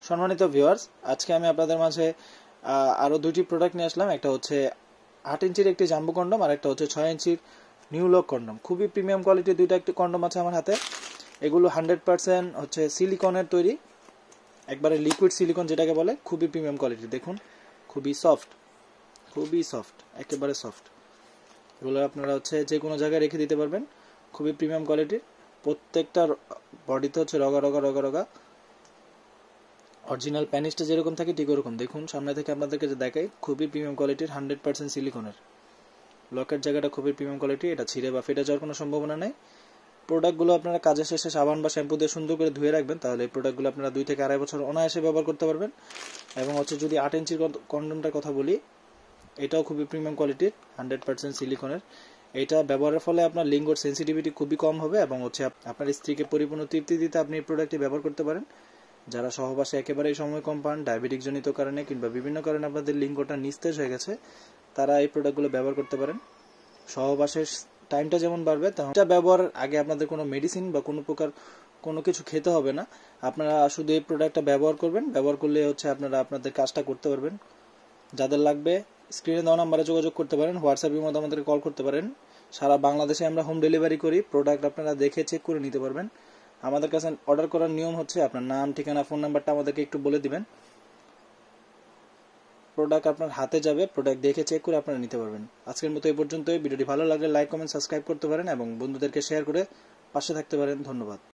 সম্মানিত ভিউয়ার্স, আজকে আমি আপনাদের মাঝে আরো দুইটি প্রোডাক্ট নিয়ে আসলাম। একটা হচ্ছে 8 ইঞ্চির একটি জাম্বো কন্ডম, আর একটা হচ্ছে 6 ইঞ্চির নিউ লক কন্ডম। খুবই প্রিমিয়াম কোয়ালিটির দুইটা একটি কন্ডম আছে আমার হাতে। এগুলো 100% হচ্ছে সিলিকনের তৈরি, একবারে লিকুইড সিলিকন যেটাকে বলে। খুবই প্রিমিয়াম কোয়ালিটি, দেখুন খুবই সফট, একেবারে সফট। এগুলো আপনারা হচ্ছে যে কোনো জায়গায় রেখে দিতে পারবেন। খুবই প্রিমিয়াম কোয়ালিটির, প্রত্যেকটার বডিতে হচ্ছে রগা রগা রগা রগা। অরিজিনাল প্যানিসটা যেরকম থাকে ঠিক ওরকম। দেখুন সামনে থেকে আপনাদেরকে যে দেখাই, খুবই প্রিমিয়াম কোয়ালিটির, 100% সিলিকনের। লকের জায়গাটা খুবই প্রিমিয়াম কোয়ালিটি, এটা ছিঁড়ে বা ফেটে যাওয়ার কোনো সম্ভাবনা নেই। প্রোডাক্টগুলো আপনারা কাজের শেষে সাবান বা শ্যাম্পু দিয়ে সুন্দর করে ধুয়ে রাখবেন, তাহলে এই প্রোডাক্টগুলো আপনারা 2 থেকে 2.5 বছর অনায়াসে ব্যবহার করতে পারবেন। এবং হচ্ছে যদি 8 ইঞ্চির কন্ডমটার কথা বলি, এটাও খুবই প্রিমিয়াম কোয়ালিটির, 100% সিলিকনের। এটা ব্যবহারের ফলে আপনার লিঙ্গর সেন্সিটিভিটি খুবই কম হবে এবং হচ্ছে আপনার স্ত্রীকে পরিপূর্ণ তৃপ্তি দিতে আপনি এই প্রোডাক্টটি ব্যবহার করতে পারেন। যারা সহবাসে একেবারেই সময় কম পান, ডায়াবেটিক জনিত কারণে কিংবা বিভিন্ন কারণে আপনাদের লিঙ্গটা নিস্তেজ হয়ে গেছে, তারা এই প্রোডাক্টগুলো ব্যবহার করতে পারেন। সহবাসের টাইমটা যেমন বাড়বে, তেমন এটা ব্যবহারের আগে আপনাদের কোনো মেডিসিন বা কোনো প্রকার কোনো কিছু খেতে হবে না। আপনারা শুধু এই প্রোডাক্টটা ব্যবহার করবেন, ব্যবহার করলে হচ্ছে আপনারা আপনাদের কাজটা করতে পারবেন। যাদের লাগবে স্ক্রিনে দেওয়া নাম্বারে যোগাযোগ করতে পারেন, হোয়াটসঅ্যাপের মধ্যে আমাদেরকে কল করতে পারেন। সারা বাংলাদেশে আমরা হোম ডেলিভারি করি। প্রোডাক্ট আপনারা দেখে চেক করে নিতে পারবেন। আমাদের কাছে অর্ডার করার নিয়ম হচ্ছে আপনার নাম, ঠিকানা, ফোন নাম্বারটা আমাদেরকে একটু বলে দিবেন। প্রোডাক্ট আপনার হাতে যাবে, প্রোডাক্ট দেখে চেক করে আপনারা নিতে পারবেন। আজকের মতো এই পর্যন্তই। ভিডিওটি ভালো লাগলে লাইক, কমেন্ট, সাবস্ক্রাইব করতে পারেন এবং বন্ধুদেরকে শেয়ার করে পাশে থাকতে পারেন। ধন্যবাদ।